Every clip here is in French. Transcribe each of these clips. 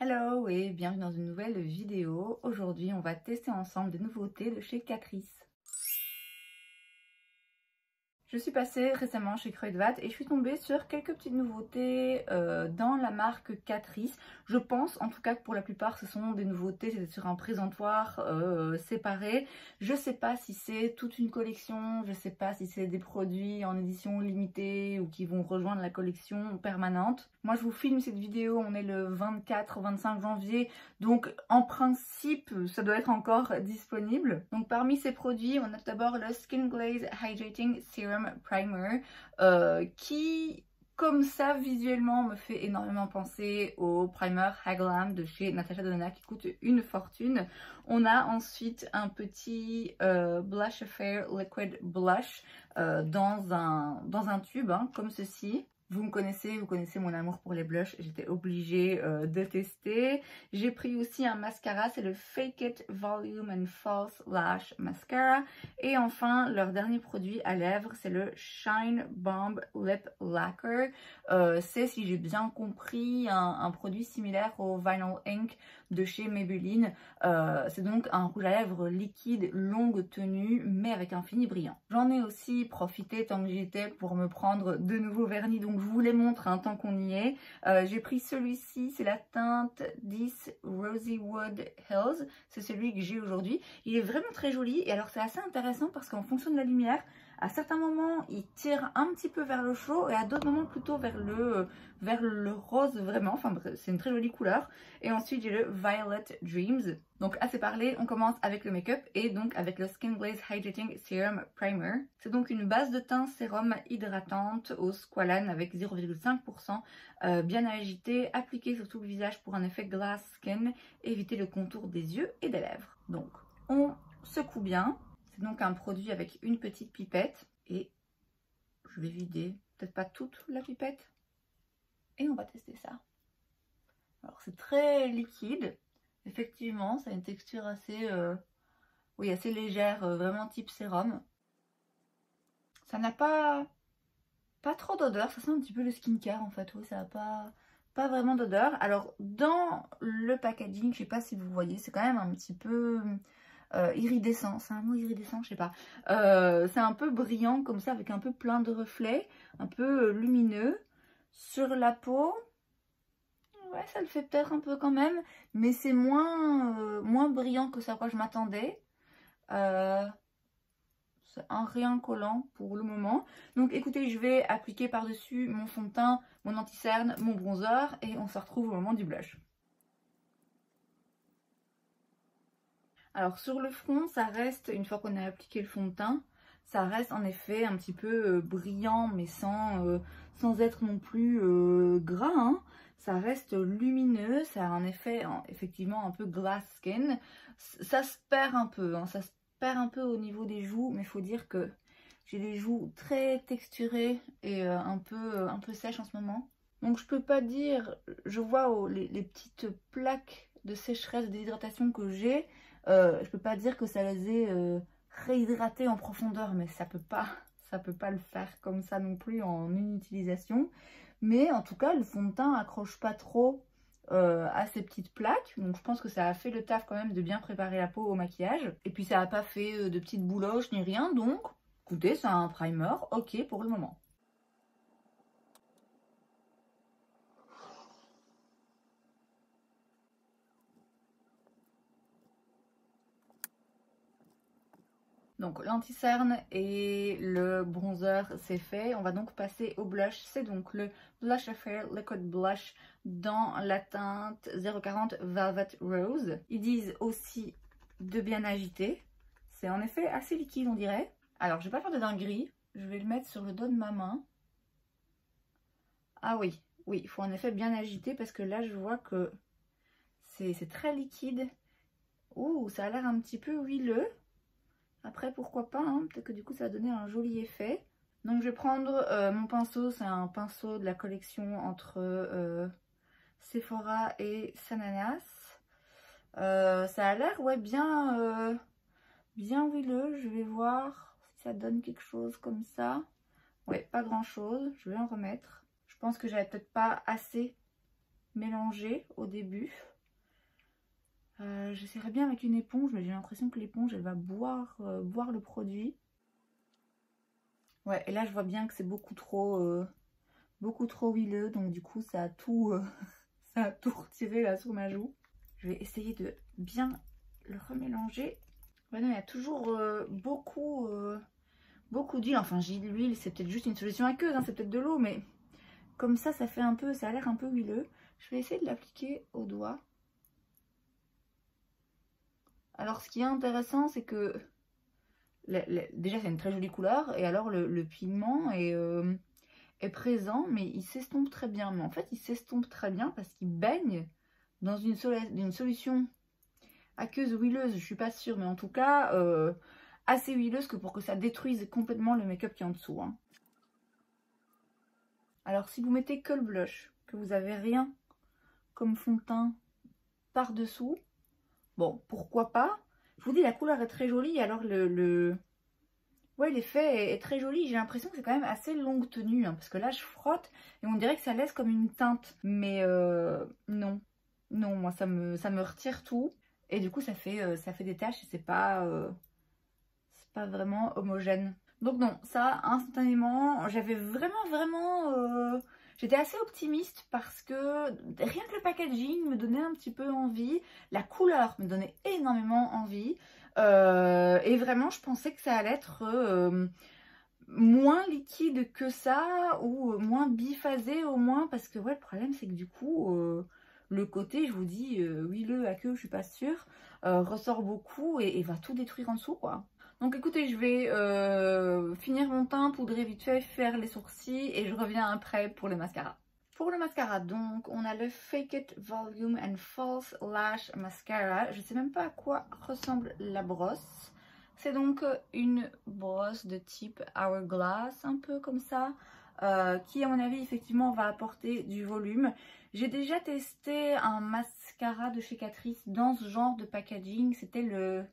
Hello et bienvenue dans une nouvelle vidéo. Aujourd'hui, on va tester ensemble des nouveautés de chez Catrice. Je suis passée récemment chez Kruidvat et je suis tombée sur quelques petites nouveautés dans la marque Catrice. Je pense en tout cas que pour la plupart ce sont des nouveautés, c'est sur un présentoir séparé. Je sais pas si c'est toute une collection, je sais pas si c'est des produits en édition limitée ou qui vont rejoindre la collection permanente. Moi je vous filme cette vidéo, on est le 24-25 janvier, donc en principe ça doit être encore disponible. Donc parmi ces produits, on a d'abord le Skin Glaze Hydrating Serum Primer qui, comme ça visuellement, me fait énormément penser au primer Haglam de chez Natasha Denona qui coûte une fortune. On a ensuite un petit Blush Affair Liquid Blush dans un tube comme ceci. Vous connaissez mon amour pour les blushs, j'étais obligée de tester. J'ai pris aussi un mascara, c'est le Fake It Volume and False Lash Mascara. Et enfin, leur dernier produit à lèvres, c'est le Shine Bomb Lip Lacquer. C'est, si j'ai bien compris, un produit similaire au Vinyl Ink de chez Maybelline. C'est donc un rouge à lèvres liquide, longue tenue, mais avec un fini brillant. J'en ai aussi profité tant que j'y étais pour me prendre de nouveaux vernis, donc je vous les montre tant qu'on y est. J'ai pris celui-ci, c'est la teinte 10 Rosy Wood Hills, c'est celui que j'ai aujourd'hui. Il est vraiment très joli et alors c'est assez intéressant parce qu'en fonction de la lumière, à certains moments il tire un petit peu vers le chaud et à d'autres moments plutôt vers le rose vraiment, enfin c'est une très jolie couleur. Et ensuite j'ai le Violet Dreams. Donc assez parlé, on commence avec le make-up et donc avec le Skin Glaze Hydrating Serum Primer. C'est donc une base de teint sérum hydratante au squalane avec 0,5%, bien agité, appliqué sur tout le visage pour un effet glass skin, éviter le contour des yeux et des lèvres. Donc on secoue bien. C'est donc un produit avec une petite pipette et je vais vider, peut-être pas toute la pipette, et on va tester ça. Alors c'est très liquide, effectivement, ça a une texture assez, assez légère, vraiment type sérum. Ça n'a pas trop d'odeur, ça sent un petit peu le skincare en fait, oui, ça n'a pas vraiment d'odeur. Alors dans le packaging, je sais pas si vous voyez, c'est quand même un petit peu iridescent, c'est un mot iridescent, je sais pas. C'est un peu brillant comme ça, avec un peu plein de reflets, un peu lumineux. Sur la peau, ouais, ça le fait peut-être un peu quand même, mais c'est moins brillant que ce à quoi je m'attendais. C'est un rien collant pour le moment. Donc écoutez, je vais appliquer par-dessus mon fond de teint, mon anti-cerne, mon bronzer et on se retrouve au moment du blush. Alors sur le front, ça reste, une fois qu'on a appliqué le fond de teint, ça reste en effet un petit peu brillant mais sans être non plus gras. Hein. Ça reste lumineux, ça a un effet effectivement un peu glass skin. Ça se perd un peu, hein, ça se perd un peu au niveau des joues, mais il faut dire que j'ai des joues très texturées et un peu sèches en ce moment. Donc je peux pas dire, je vois les petites plaques de sécheresse, de déshydratation que j'ai. Je peux pas dire que ça les ait réhydratées en profondeur, mais ça peut pas le faire comme ça non plus en une utilisation. Mais en tout cas, le fond de teint accroche pas trop à ces petites plaques. Donc je pense que ça a fait le taf quand même de bien préparer la peau au maquillage. Et puis ça n'a pas fait de petites bouloches ni rien. Donc écoutez, c'est un primer ok pour le moment. Donc l'anti-cerne et le bronzer c'est fait. On va donc passer au blush. C'est donc le Blush Affair Liquid Blush dans la teinte 040 Velvet Rose. Ils disent aussi de bien agiter. C'est en effet assez liquide on dirait. Alors je vais pas faire de dinguerie. Je vais le mettre sur le dos de ma main. Ah oui, il faut en effet bien agiter parce que là je vois que c'est très liquide. Ouh, ça a l'air un petit peu huileux. Après, pourquoi pas, hein, peut-être que du coup, ça va donner un joli effet. Donc, je vais prendre mon pinceau. C'est un pinceau de la collection entre Sephora et Sananas. Ça a l'air, ouais, bien huileux. Je vais voir si ça donne quelque chose comme ça. Ouais, pas grand-chose. Je vais en remettre. Je pense que j'avais peut-être pas assez mélangé au début. J'essaierai bien avec une éponge, mais j'ai l'impression que l'éponge, elle va boire le produit. Ouais, et là, je vois bien que c'est beaucoup trop huileux, donc du coup, ça a tout, ça a tout retiré là sur ma joue. Je vais essayer de bien le remélanger. Ouais, non, il y a toujours beaucoup d'huile. Enfin, j'ai de l'huile, c'est peut-être juste une solution aqueuse, hein, c'est peut-être de l'eau, mais comme ça fait un peu, ça a l'air un peu huileux. Je vais essayer de l'appliquer au doigt. Alors, ce qui est intéressant, c'est que déjà, c'est une très jolie couleur, et alors le pigment est présent, mais il s'estompe très bien. Mais en fait, il s'estompe très bien parce qu'il baigne dans une solution aqueuse ou huileuse, je suis pas sûre, mais en tout cas, assez huileuse que pour que ça détruise complètement le make-up qui est en dessous. Hein. Alors, si vous mettez que le blush, que vous avez rien comme fond de teint par-dessous, bon, pourquoi pas. Je vous dis, la couleur est très jolie, alors ouais, l'effet est très joli. J'ai l'impression que c'est quand même assez longue tenue, hein, parce que là, je frotte et on dirait que ça laisse comme une teinte. Mais non, non, moi, ça me retire tout. Et du coup, ça fait des taches et c'est pas vraiment homogène. Donc non, ça, instantanément, j'avais vraiment... j'étais assez optimiste parce que rien que le packaging me donnait un petit peu envie. La couleur me donnait énormément envie. Et vraiment, je pensais que ça allait être moins liquide que ça ou moins biphasé au moins. Parce que ouais, le problème, c'est que du coup, le côté, je vous dis, huileux, aqueux, je suis pas sûre, ressort beaucoup et va tout détruire en dessous, quoi. Donc écoutez, je vais finir mon teint, poudrer vite fait, faire les sourcils et je reviens après pour le mascara. Pour le mascara, donc, on a le Fake It Volume and False Lash Mascara. Je ne sais même pas à quoi ressemble la brosse. C'est donc une brosse de type Hourglass, un peu comme ça, qui à mon avis effectivement va apporter du volume. J'ai déjà testé un mascara de chez Catrice dans ce genre de packaging. C'était le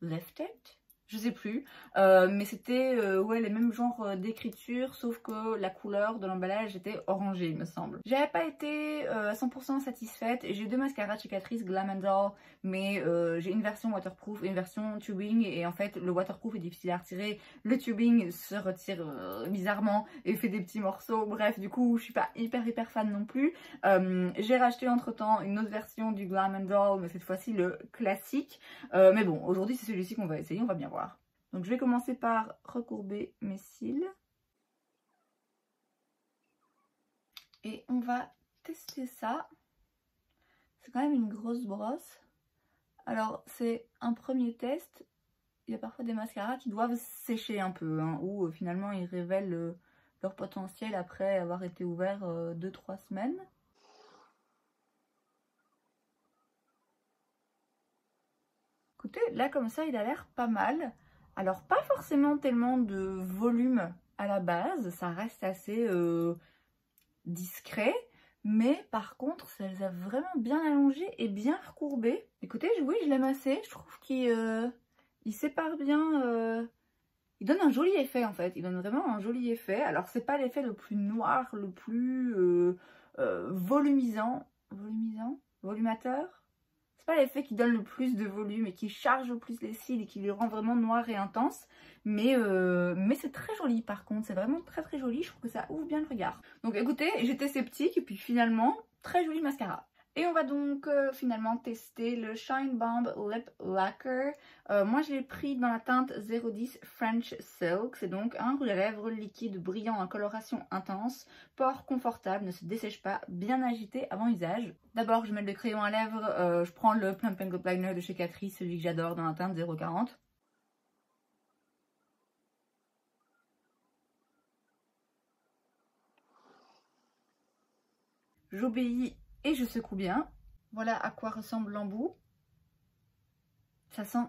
Left It, je sais plus, mais c'était ouais, les mêmes genres d'écriture, sauf que la couleur de l'emballage était orangée, il me semble. J'avais pas été à 100% satisfaite. J'ai deux mascaras de chez Catrice, Glam & Doll, mais j'ai une version waterproof et une version tubing, et en fait le waterproof est difficile à retirer, le tubing se retire bizarrement et fait des petits morceaux. Bref, du coup je suis pas hyper fan non plus. J'ai racheté entre temps une autre version du Glam & Doll, mais cette fois-ci le classique. Mais bon, aujourd'hui c'est celui-ci qu'on va essayer, on va bien voir. Donc je vais commencer par recourber mes cils. Et on va tester ça. C'est quand même une grosse brosse. Alors c'est un premier test. Il y a parfois des mascaras qui doivent sécher un peu, hein, ou finalement ils révèlent leur potentiel après avoir été ouverts 2-3 semaines. Écoutez, là comme ça il a l'air pas mal. Alors pas forcément tellement de volume à la base, ça reste assez discret, mais par contre ça les a vraiment bien allongés et bien recourbés. Écoutez, oui, je l'aime assez, je trouve qu'il sépare bien, il donne un joli effet en fait, il donne vraiment un joli effet. Alors c'est pas l'effet le plus noir, le plus volumateur. C'est pas l'effet qui donne le plus de volume et qui charge le plus les cils et qui les rend vraiment noirs et intenses. Mais c'est très joli par contre. C'est vraiment très joli. Je trouve que ça ouvre bien le regard. Donc écoutez, j'étais sceptique et puis finalement, très joli mascara. Et on va donc finalement tester le Shine Bomb Lip Lacquer. Moi je l'ai pris dans la teinte 010 French Silk. C'est donc un rouge à lèvres liquide brillant en coloration intense, port confortable, ne se dessèche pas, bien agité avant usage. D'abord je mets le crayon à lèvres, je prends le Plump & Go Liner de chez Catrice, celui que j'adore dans la teinte 040. J'obéis et je secoue bien. Voilà à quoi ressemble l'embout. Ça sent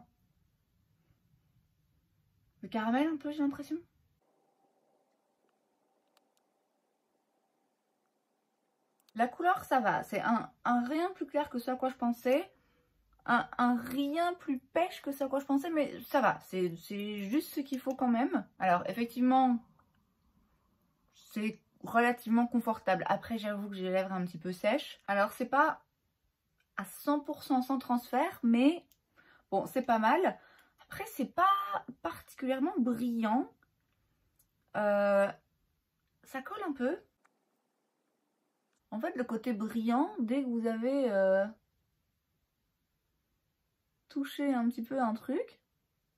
le caramel un peu, j'ai l'impression. La couleur, ça va. C'est un rien plus clair que ce à quoi je pensais. Un rien plus pêche que ce à quoi je pensais, mais ça va. C'est juste ce qu'il faut quand même. Alors, effectivement, c'est relativement confortable. Après, j'avoue que j'ai les lèvres un petit peu sèches. Alors, c'est pas à 100% sans transfert, mais bon, c'est pas mal. Après, c'est pas particulièrement brillant. Ça colle un peu. En fait, le côté brillant, dès que vous avez touché un petit peu un truc,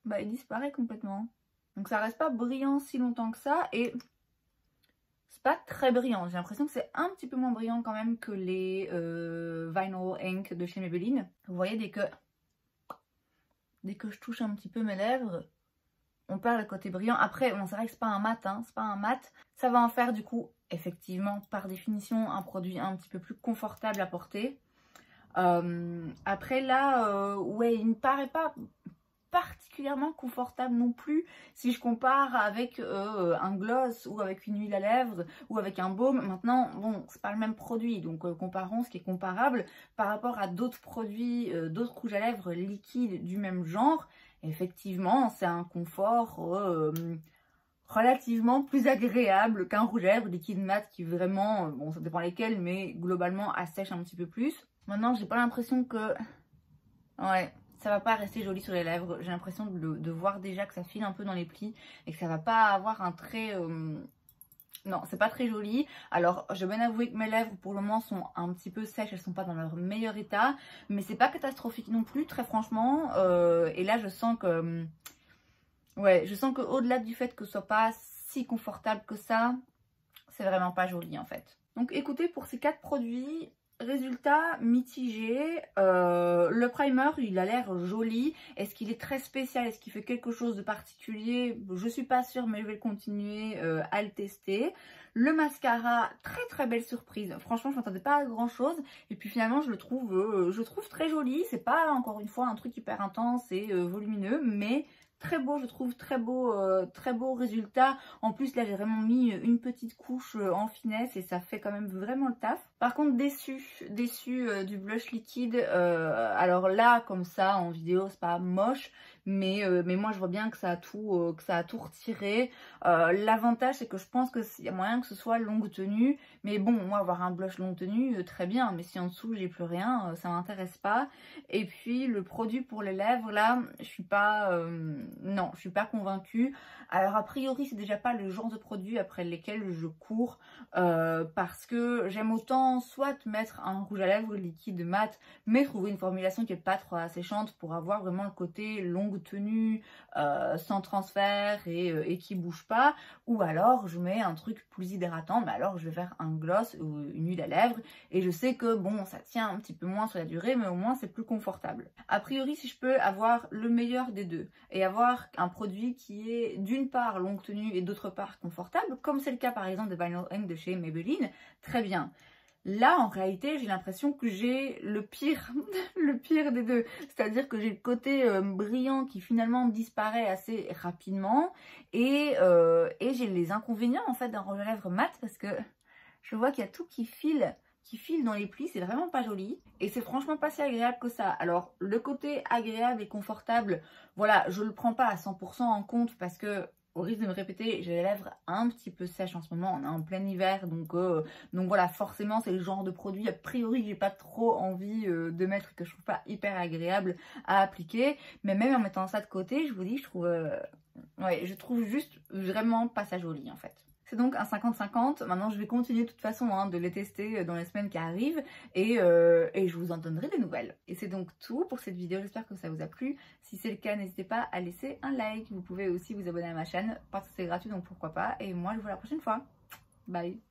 bah, il disparaît complètement. Donc ça reste pas brillant si longtemps que ça, et c'est pas très brillant. J'ai l'impression que c'est un petit peu moins brillant quand même que les Vinyl Ink de chez Maybelline. Vous voyez, dès que je touche un petit peu mes lèvres, on perd le côté brillant. Après, bon, c'est vrai que c'est pas un mat, hein, c'est pas un mat. Ça va en faire du coup, effectivement, par définition, un produit un petit peu plus confortable à porter. Après là, ouais, il ne paraît pas particulièrement confortable non plus si je compare avec un gloss ou avec une huile à lèvres ou avec un baume. Maintenant, bon, c'est pas le même produit, donc comparons ce qui est comparable par rapport à d'autres produits, d'autres rouges à lèvres liquides du même genre. Effectivement, c'est un confort relativement plus agréable qu'un rouge à lèvres liquide mat qui vraiment, bon, ça dépend lesquels, mais globalement assèche un petit peu plus. Maintenant, j'ai pas l'impression que, ouais, ça va pas rester joli sur les lèvres. J'ai l'impression de voir déjà que ça file un peu dans les plis et que ça va pas avoir un trait... Non, c'est pas très joli. Alors, je vais bien avouer que mes lèvres pour le moment sont un petit peu sèches, elles sont pas dans leur meilleur état, mais c'est pas catastrophique non plus, très franchement. Et là, je sens que... ouais, je sens qu'au-delà du fait que ce soit pas si confortable que ça, c'est vraiment pas joli en fait. Donc écoutez, pour ces 4 produits... résultat mitigé. Le primer, il a l'air joli. Est-ce qu'il est très spécial? Est-ce qu'il fait quelque chose de particulier? Je suis pas sûre, mais je vais continuer à le tester. Le mascara, très très belle surprise. Franchement, je m'attendais pas à grand chose. Et puis finalement, je le trouve très joli. C'est pas encore une fois un truc hyper intense et volumineux, mais très beau, je trouve, très beau résultat. En plus, là, j'ai vraiment mis une petite couche en finesse et ça fait quand même vraiment le taf. Par contre, déçue du blush liquide. Alors là, comme ça, en vidéo, c'est pas moche, mais moi, je vois bien que ça a tout retiré. L'avantage, c'est que je pense qu'il y a moyen que ce soit longue tenue. Mais bon, moi, avoir un blush longue tenue, très bien. Mais si en dessous, j'ai plus rien, ça m'intéresse pas. Et puis, le produit pour les lèvres, là, je suis pas... non, je suis pas convaincue. Alors a priori c'est déjà pas le genre de produit après lesquels je cours parce que j'aime autant soit mettre un rouge à lèvres liquide mat mais trouver une formulation qui est pas trop asséchante pour avoir vraiment le côté longue tenue sans transfert et qui bouge pas, ou alors je mets un truc plus hydratant, mais alors je vais faire un gloss ou une huile à lèvres et je sais que bon ça tient un petit peu moins sur la durée mais au moins c'est plus confortable. A priori si je peux avoir le meilleur des deux et avoir un produit qui est d'une part longue tenue et d'autre part confortable, comme c'est le cas par exemple de Vinyl Ink de chez Maybelline, très bien. Là, en réalité, j'ai l'impression que j'ai le pire, le pire des deux. C'est-à-dire que j'ai le côté brillant qui finalement disparaît assez rapidement et j'ai les inconvénients en fait d'un rouge à lèvres mat parce que je vois qu'il y a tout qui file dans les plis, c'est vraiment pas joli et c'est franchement pas si agréable que ça. Alors le côté agréable et confortable, voilà, je le prends pas à 100% en compte parce que au risque de me répéter, j'ai les lèvres un petit peu sèches en ce moment, on est en plein hiver donc voilà, forcément c'est le genre de produit a priori que j'ai pas trop envie de mettre, que je trouve pas hyper agréable à appliquer, mais même en mettant ça de côté, je vous dis, je trouve juste vraiment pas ça joli en fait. C'est donc un 50-50. Maintenant, je vais continuer de toute façon de les tester dans les semaines qui arrivent et je vous en donnerai des nouvelles. Et c'est donc tout pour cette vidéo. J'espère que ça vous a plu. Si c'est le cas, n'hésitez pas à laisser un like. Vous pouvez aussi vous abonner à ma chaîne parce que c'est gratuit, donc pourquoi pas. Et moi, je vous vois la prochaine fois. Bye!